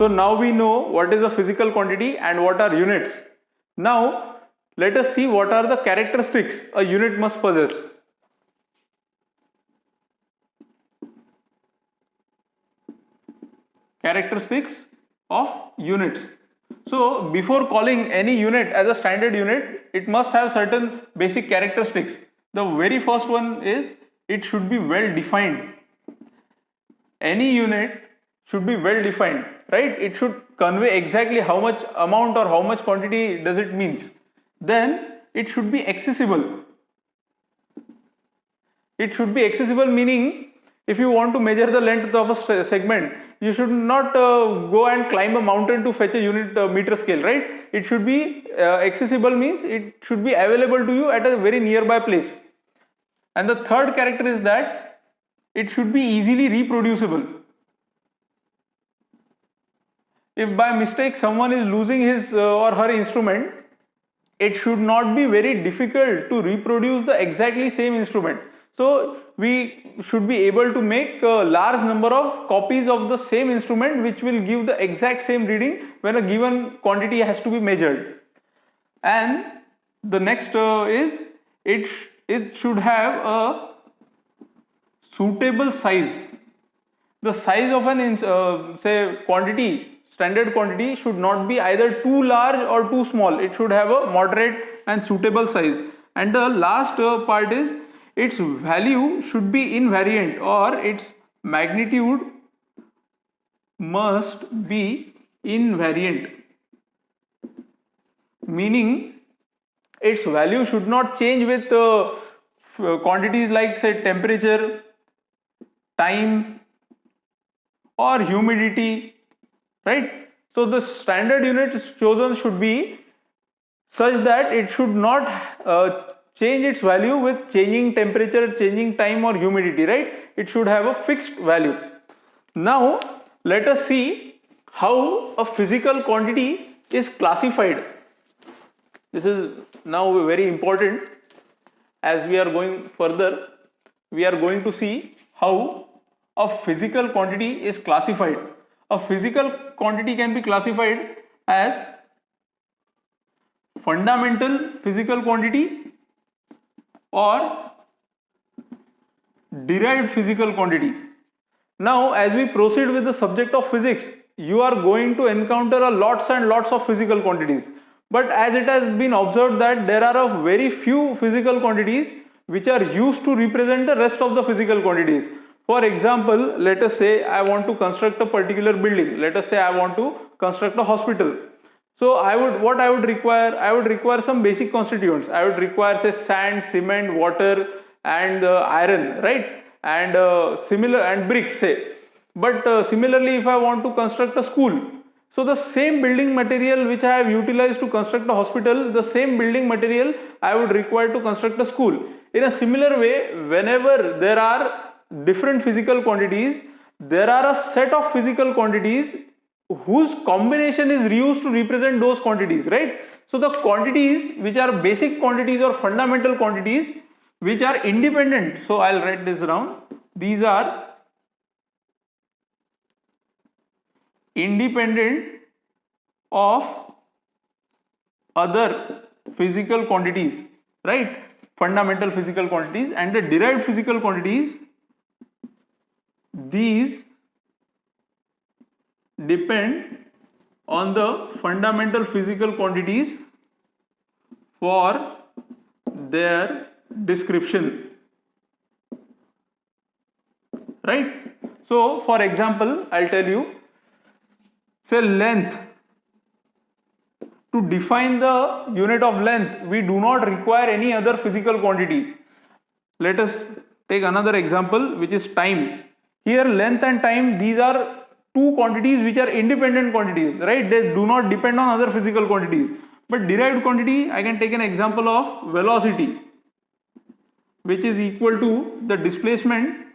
So now we know what is a physical quantity and what are units. Now let us see what are the characteristics a unit must possess. Characteristics of units. So before calling any unit as a standard unit, it must have certain basic characteristics. The very first one is it should be well defined. Any unit should be well defined, right? It should convey exactly how much amount or how much quantity does it means. Then it should be accessible. It should be accessible, meaning if you want to measure the length of a segment, you should not go and climb a mountain to fetch a unit meter scale, right? It should be accessible, means it should be available to you at a very nearby place. And the third character is that it should be easily reproducible. If by mistake someone is losing his or her instrument, it should not be very difficult to reproduce the exactly same instrument. So we should be able to make a large number of copies of the same instrument which will give the exact same reading when a given quantity has to be measured. And the next is it should have a suitable size. The size of an say quantity, standard quantity, should not be either too large or too small. It should have a moderate and suitable size. And the last part is its value should be invariant, or its magnitude must be invariant, meaning its value should not change with quantities like say temperature, time or humidity, right? So the standard unit chosen should be such that it should not change its value with changing temperature, changing time or humidity, right? It should have a fixed value. Now let us see how a physical quantity is classified. This is now very important. As we are going further, we are going to see how a physical quantity is classified. A physical quantity can be classified as fundamental physical quantity or derived physical quantity. Now as we proceed with the subject of physics, you are going to encounter a lots and lots of physical quantities. But as it has been observed that there are a very few physical quantities which are used to represent the rest of the physical quantities. For example, let us say I want to construct a particular building. Let us say I want to construct a hospital. So I would require some basic constituents. I would require say sand, cement, water and iron, right? And similar and bricks say. But similarly, if I want to construct a school, so the same building material which I have utilized to construct a hospital, the same building material I would require to construct a school. In a similar way, whenever there are different physical quantities, there are a set of physical quantities whose combination is used to represent those quantities, right? So the quantities which are basic quantities or fundamental quantities which are independent, so I'll write this down, these are independent of other physical quantities, right? Fundamental physical quantities. And the derived physical quantities, these depend on the fundamental physical quantities for their description, right? So for example, I'll tell you, say length. To define the unit of length, we do not require any other physical quantity. Let us take another example, which is time. Here length and time, these are two quantities which are independent quantities, right? They do not depend on other physical quantities. But derived quantity, I can take an example of velocity, which is equal to the displacement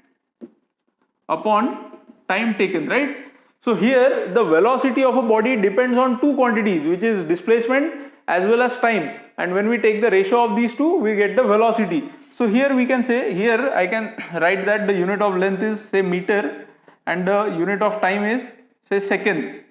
upon time taken, right? So here the velocity of a body depends on two quantities, which is displacement as well as time, and when we take the ratio of these two, we get the velocity. So here we can say, here I can write that the unit of length is say meter and the unit of time is say second.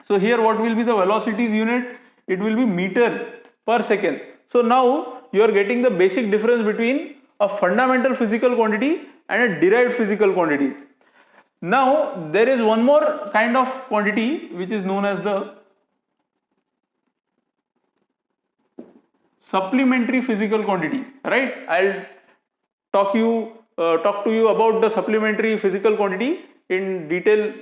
So here what will be the velocities unit? It will be meter per second. So now you are getting the basic difference between a fundamental physical quantity and a derived physical quantity. Now there is one more kind of quantity which is known as the supplementary physical quantity, right? I'll talk to you about the supplementary physical quantity in detail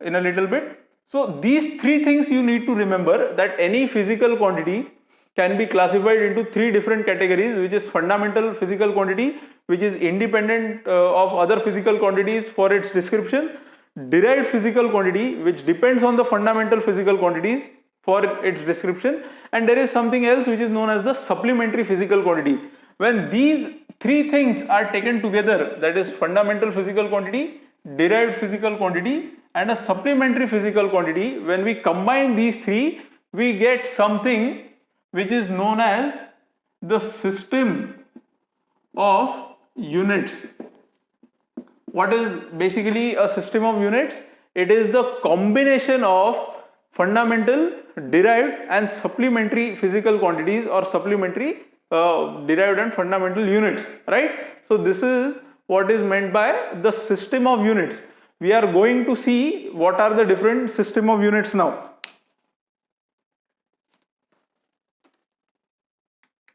in a little bit. So these three things you need to remember, that any physical quantity can be classified into three different categories, which is fundamental physical quantity, which is independent of other physical quantities for its description; derived physical quantity, which depends on the fundamental physical quantities for its description; and there is something else which is known as the supplementary physical quantity. When these three things are taken together, that is fundamental physical quantity, derived physical quantity and a supplementary physical quantity, when we combine these three, we get something which is known as the system of units. What is basically a system of units? It is the combination of fundamental, derived and supplementary physical quantities, or supplementary derived and fundamental units, right? So this is what is meant by the system of units. We are going to see what are the different system of units now.